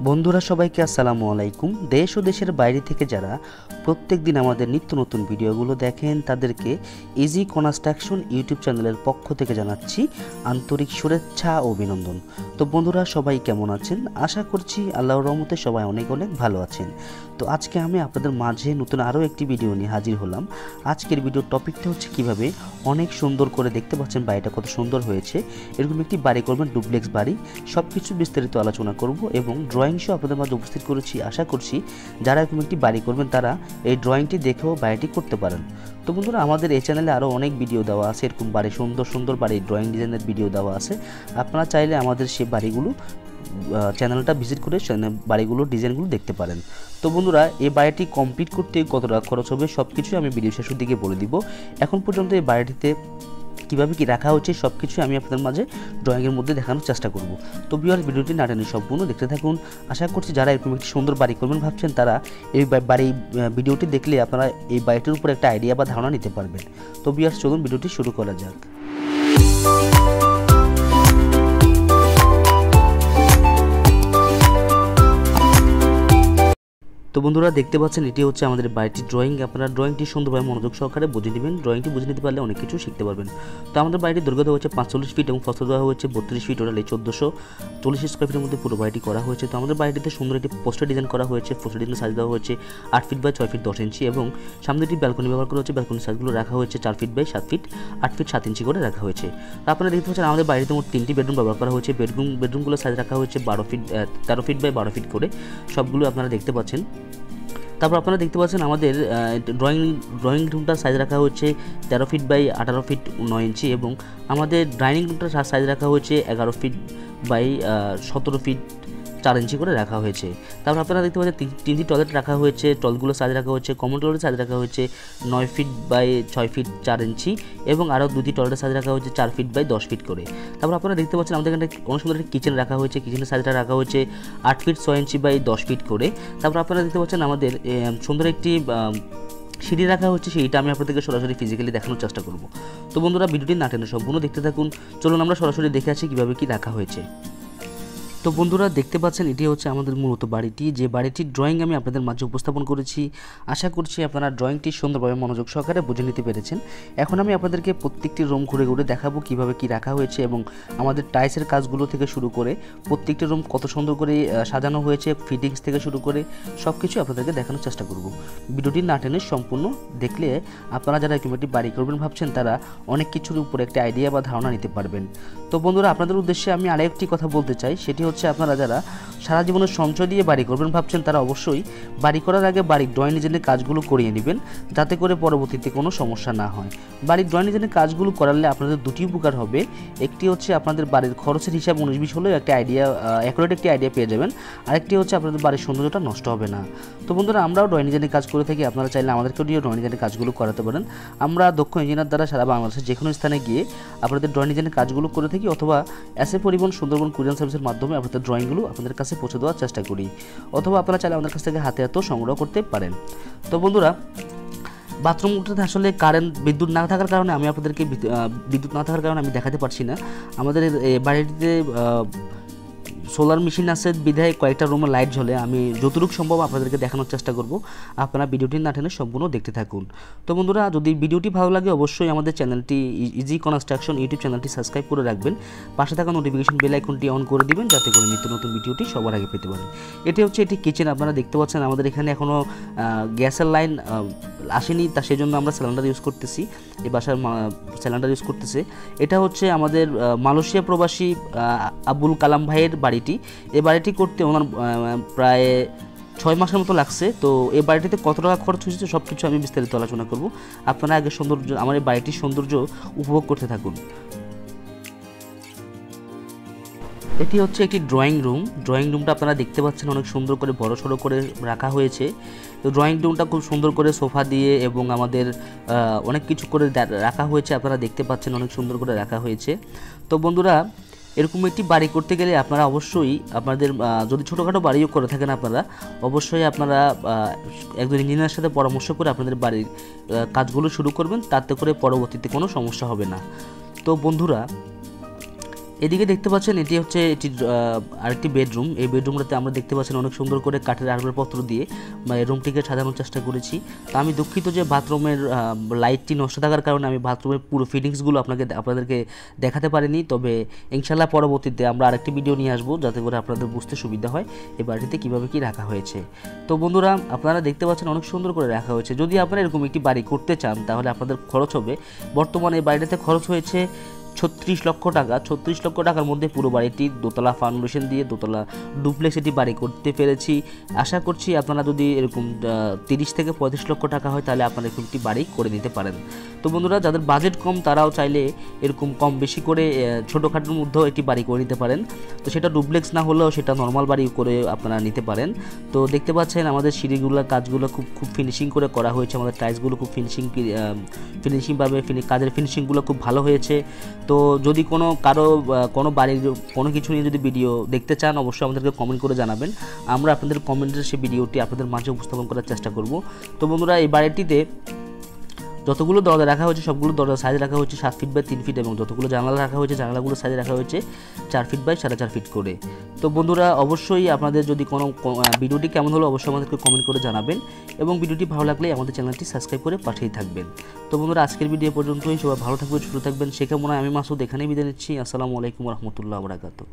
বন্ধুরা সবাইকে আসসালামু আলাইকুম। দেশ ও দেশের বাইরে থেকে যারা প্রত্যেক দিন আমাদের নিত্য নতুন ভিডিওগুলো দেখেন তাদেরকে ইজি কনস্ট্রাকশন ইউটিউব চ্যানেলের পক্ষ থেকে জানাচ্ছি আন্তরিক শুভেচ্ছা ও অভিনন্দন। তো বন্ধুরা সবাই কেমন আছেন? আশা করছি আল্লাহর রহমতে সবাই অনেক অনেক ভালো আছেন। তো আজকে আমি আপনাদের মাঝে নতুন আরও একটি ভিডিও নিয়ে হাজির হলাম। আজকের ভিডিওর টপিকটা হচ্ছে কিভাবে অনেক সুন্দর করে, দেখতে পাচ্ছেন বাড়িটা কত সুন্দর হয়েছে, এরকম একটি বাড়ি করবেন, ডুপ্লেক্স বাড়ি, সব কিছু বিস্তারিত আলোচনা করব এবং ড্রয়িং শো আপনাদের মাঝে উপস্থিত করেছি। আশা করছি যারা এরকম একটি বাড়ি করবেন তারা এই ড্রয়িংটি দেখেও বাড়িটি করতে পারেন। তো বন্ধুরা আমাদের এই চ্যানেলে আরও অনেক ভিডিও দেওয়া আছে, এরকম বাড়ি সুন্দর সুন্দর বাড়ির ড্রয়িং ডিজাইনের ভিডিও দেওয়া আছে। আপনারা চাইলে আমাদের সেই বাড়িগুলো চ্যানেলটা ভিজিট করে বাড়িগুলোর ডিজাইনগুলো দেখতে পারেন। তো বন্ধুরা এই বাড়িটি কমপ্লিট করতে কত টাকা খরচ হবে সব কিছু আমি ভিডিও শেষের দিকে বলে দিব। এখন পর্যন্ত এই বাড়িটিতে কীভাবে কী রাখা হচ্ছে সব কিছু আমি আপনাদের মাঝে ড্রয়িংয়ের মধ্যে দেখানোর চেষ্টা করব। তো ভিউয়ার্স ভিডিওটি না টেনে সম্পূর্ণ দেখতে থাকুন। আশা করছি যারা এরকম একটি সুন্দর বাড়ি করবেন ভাবছেন তারা এই বাড়ি ভিডিওটি দেখলে আপনারা এই বাড়িটির উপর একটা আইডিয়া বা ধারণা নিতে পারবেন। তো ভিউয়ার্স চলুন ভিডিওটি শুরু করা যাক। তো বন্ধুরা দেখতে পাচ্ছেন এটি হচ্ছে আমাদের বাড়িটির ড্রয়িং। আপনারা ড্রয়িংটি সুন্দরভাবে মনোযোগ সহকারে বুঝে নেবেন। ড্রয়িংটি বুঝে নিতে পারলে অনেক কিছু শিখতে পারবেন। তো আমাদের বাড়িটির দৈর্ঘ্য হচ্ছে 45 ফিট এবং প্রস্থ দেওয়া হয়েছে 32 ফিট, টোটালি 1440 স্কোয়ার ফিটের মধ্যে পুরো বাড়িটি করা হয়েছে। তো আমাদের বাড়িটিতে সুন্দর একটি পোস্টার ডিজাইন করা হয়েছে। পোস্টার ডিজাইন সাইজ দেওয়া হয়েছে 8 ফিট বাই 6 ফিট 10 ইঞ্চি এবং সামনে একটি ব্যালকনি ব্যবহার করা হচ্ছে। ব্যালকনি সাইজগুলো রাখা হয়েছে 4 ফিট বাই 7 ফিট 8 ফিট 7 ইঞ্চি করে রাখা হয়েছে। আপনারা দেখতে পাচ্ছেন আমাদের বাড়িতে মোট 3টি বেডরুম ব্যবহার করা হয়েছে। বেডরুমগুলো সাইজ রাখা হয়েছে 13 ফিট বাই 12 ফিট করে, সবগুলো আপনারা দেখতে পাচ্ছেন। তারপর আপনারা দেখতে পাচ্ছেন আমাদের ড্রয়িং রুমটার সাইজ রাখা হচ্ছে 13 ফিট বাই 18 ফিট 9 ইঞ্চি এবং আমাদের ডাইনিং রুমটার সাইজ রাখা হচ্ছে 11 ফিট বাই 17 ফিট 4 ইঞ্চি করে রাখা হয়েছে। তারপর আপনারা দেখতে পাচ্ছেন 3টি টয়লেট রাখা হয়েছে। টয়লেটগুলো সাইজ রাখা হচ্ছে, কমন টয়লেট সাইজ রাখা হচ্ছে 9 ফিট বাই 6 ফিট 4 ইঞ্চি এবং আরও 2টি টয়লেটের সাইজ রাখা হচ্ছে 4 ফিট বাই 10 ফিট করে। তারপর আপনারা দেখতে পাচ্ছেন আমাদের এখানে অনেক সুন্দর একটি কিচেন রাখা হয়েছে। কিচেনের সাইজটা রাখা হচ্ছে 8 ফিট 6 ইঞ্চি বাই 10 ফিট করে। তারপর আপনারা দেখতে পাচ্ছেন আমাদের সুন্দর একটি সিঁড়ি রাখা হচ্ছে। সেইটা আমি আপনাদেরকে সরাসরি ফিজিক্যালি দেখানোর চেষ্টা করব। তো বন্ধুরা ভিডিওটি না টেনে সম্পূর্ণ দেখতে থাকুন। চলুন আমরা সরাসরি দেখে আসি কীভাবে কী রাখা হয়েছে। তো বন্ধুরা দেখতে পাচ্ছেন এটি হচ্ছে আমাদের মূলত বাড়িটি, যে বাড়িটির ড্রয়িং আমি আপনাদের মাঝে উপস্থাপন করেছি। আশা করছি আপনারা ড্রয়িংটি সুন্দরভাবে মনোযোগ সহকারে বুঝে নিতে পেরেছেন। এখন আমি আপনাদেরকে প্রত্যেকটি রুম ঘুরে ঘুরে দেখাবো কীভাবে কী রাখা হয়েছে এবং আমাদের টাইলসের কাজগুলো থেকে শুরু করে প্রত্যেকটি রুম কত সুন্দর করে সাজানো হয়েছে, ফিটিংস থেকে শুরু করে সব কিছু আপনাদেরকে দেখানোর চেষ্টা করব। ভিডিওটি না টেনে সম্পূর্ণ দেখলে আপনারা যারা এরকম একটি বাড়ি করবেন ভাবছেন তারা অনেক কিছুর উপরে একটা আইডিয়া বা ধারণা নিতে পারবেন। তো বন্ধুরা আপনাদের উদ্দেশ্যে আমি আরেকটি কথা বলতে চাই, সেটি হচ্ছে আপনারা যারা সারা জীবনের সঞ্চয় দিয়ে বাড়ি করবেন ভাবছেন তারা অবশ্যই বাড়ি করার আগে বাড়ির ড্রয়িং ডিজাইনের কাজগুলো করিয়ে নেবেন, যাতে করে পরবর্তীতে কোনো সমস্যা না হয়। বাড়ির ড্রয়িং ডিজাইনের কাজগুলো করালে আপনাদের দুটি উপকার হবে। একটি হচ্ছে আপনাদের বাড়ির খরচের হিসাব 19-20 হলেও একটা আইডিয়া, অ্যাকুরেট একটি আইডিয়া পেয়ে যাবেন। আরেকটি হচ্ছে আপনাদের বাড়ির সৌন্দর্যটা নষ্ট হবে না। তো বন্ধুরা আমরাও ড্রয়িং ডিজাইনের কাজ করে থাকি, আপনারা চাইলে আমাদেরকেও দিয়ে ড্রয়িং ডিজাইনের কাজগুলো করাতে পারেন। আমরা দক্ষ ইঞ্জিনিয়ার দ্বারা সারা বাংলাদেশের যে কোনো স্থানে গিয়ে আপনাদের ড্রয়িং ডিজাইনের কাজগুলো করে থাকি, অথবা এসএ পরিবহন সুন্দরবন কুরিয়ার সার্ভিসের মাধ্যমে আপনাদের ড্রয়িংগুলো আপনাদের কাছে পৌঁছে দেওয়ার চেষ্টা করি, অথবা আপনারা চাইলে আমাদের কাছ থেকে হাতে হাতেও সংগ্রহ করতে পারেন। তো বন্ধুরা বাথরুমটাতে আসলে বিদ্যুৎ না থাকার কারণে আমি আপনাদেরকে দেখাতে পারছি না। আমাদের বাড়িটিতে সোলার মেশিন আছে বিধায় কয়েকটা রুমে লাইট জ্বলে। আমি যতটুকু সম্ভব আপনাদেরকে দেখানোর চেষ্টা করব। আপনারা ভিডিওটি না টেনে সম্পূর্ণ দেখতে থাকুন। তো বন্ধুরা যদি ভিডিওটি ভালো লাগে অবশ্যই আমাদের চ্যানেলটি ইজি কনস্ট্রাকশন ইউটিউব চ্যানেলটি সাবস্ক্রাইব করে রাখবেন। পাশে থাকা নোটিফিকেশন বেল আইকনটি অন করে দিবেন, যাতে করে নিত্য নতুন ভিডিওটি সবার আগে পেতে পারেন। এটি হচ্ছে কিচেন। আপনারা দেখতে পাচ্ছেন আমাদের এখানে এখনও গ্যাসের লাইন আসেনি, তা সেজন্য আমরা সিলিন্ডার ইউজ করতেছি। এই বাসার সিলিন্ডার ইউজ করতেছে। এটা হচ্ছে আমাদের মালয়েশিয়া প্রবাসী আবুল কালাম ভাইয়ের বাড়িটি। এই বাড়িটি করতে ওনার প্রায় 6 মাসের মতো লাগছে। তো এই বাড়িটিতে কত টাকা খরচ হয়েছে সব কিছু আমি বিস্তারিত আলোচনা করব। আপনারা আগে আমার এই বাড়িটির সৌন্দর্য উপভোগ করতে থাকুন। এটি হচ্ছে একটি ড্রয়িং রুম। ড্রয়িং রুমটা আপনারা দেখতে পাচ্ছেন অনেক সুন্দর করে বড় সড়ো করে রাখা হয়েছে। তো ড্রয়িং রুমটা খুব সুন্দর করে সোফা দিয়ে এবং আমাদের অনেক কিছু করে রাখা হয়েছে। আপনারা দেখতে পাচ্ছেন অনেক সুন্দর করে রাখা হয়েছে। তো বন্ধুরা এরকম একটি বাড়ি করতে গেলে আপনারা অবশ্যই আপনাদের যদি ছোটোখাটো বাড়িও করে থাকেন আপনারা অবশ্যই আপনারা একজন ইঞ্জিনিয়ারের সাথে পরামর্শ করে আপনাদের বাড়ির কাজগুলো শুরু করবেন, তাতে করে পরবর্তীতে কোনো সমস্যা হবে না। তো বন্ধুরা এদিকে দেখতে পাচ্ছেন এটি হচ্ছে আরেকটি বেডরুম। এই বেডরুমটাতে আমরা দেখতে পাচ্ছেন অনেক সুন্দর করে কাঠের আসবাবপত্র দিয়ে রুমটিকে সাজানোর চেষ্টা করেছি। তো আমি দুঃখিত যে বাথরুমের লাইটটি নষ্ট থাকার কারণে আমি বাথরুমের পুরো ফিটিংসগুলো আপনাদেরকে দেখাতে পারিনি। তবে ইনশাল্লাহ পরবর্তীতে আমরা আরেকটি ভিডিও নিয়ে আসবো যাতে করে আপনাদের বুঝতে সুবিধা হয় এই বাড়িতে কীভাবে কী রাখা হয়েছে। তো বন্ধুরা আপনারা দেখতে পাচ্ছেন অনেক সুন্দর করে রাখা হয়েছে। যদি আপনারা এরকম একটি বাড়ি করতে চান তাহলে আপনাদের খরচ হবে, বর্তমানে এই বাড়িটাতে খরচ হয়েছে 36 লক্ষ টাকা। 36 লক্ষ টাকার মধ্যে পুরো বাড়িটি দোতলা ফাউন্ডেশন দিয়ে দোতলা ডুপ্লেক্স এটি বাড়ি করতে পেরেছি। আশা করছি আপনারা যদি এরকম 30 থেকে 35 লক্ষ টাকা হয় তাহলে আপনারা এরকম একটি বাড়ি করে নিতে পারেন। তো বন্ধুরা যাদের বাজেট কম তারাও চাইলে এরকম কম বেশি করে ছোটোখাটোর মধ্যেও একটি বাড়ি করে নিতে পারেন। তো সেটা ডুপ্লেক্স না হলেও সেটা নর্মাল বাড়ি করে আপনারা নিতে পারেন। তো দেখতে পাচ্ছেন আমাদের সিঁড়িগুলোর কাজগুলো খুব ফিনিশিং করে করা হয়েছে। আমাদের টাইলসগুলো খুব ফিনিশিংভাবে কাজের ফিনিশিংগুলো খুব ভালো হয়েছে। তো যদি কোনো বাড়ির কোনো কিছু নিয়ে যদি ভিডিও দেখতে চান অবশ্যই আমাদেরকে কমেন্ট করে জানাবেন। আমরা আপনাদের কমেন্টের সেই ভিডিওটি আপনাদের মাঝে উপস্থাপন করার চেষ্টা করব। তো বন্ধুরা এই বাড়িটিতে যতগুলো দরজা রাখা হয়েছে সবগুলো দরজার সাইজ রাখা হয়েছে 7 ফিট বাই 3 ফিট এবং যতগুলো জানালা রাখা হয়েছে জানালাগুলো সাইজ রাখা হয়েছে 4 ফিট বাই 4.5 ফিট করে। তো বন্ধুরা অবশ্যই আপনাদের যদি কোনো ভিডিওটি কেমন হলো অবশ্যই আমাদেরকে কমেন্ট করে জানাবেন এবং ভিডিওটি ভালো লাগলে আমাদের চ্যানেলটি সাবস্ক্রাইব করে পাঠিয়ে থাকবেন। তো বন্ধুরা আজকের ভিডিও পর্যন্তই। সবাই ভালো থাকবেন, সুস্থ থাকবেন। সে কেমন আমি মাসুদ এখানেই বিদায় নিচ্ছি। আসসালামু আলাইকুম রহমতুল্লাহ বারাকাতুহু।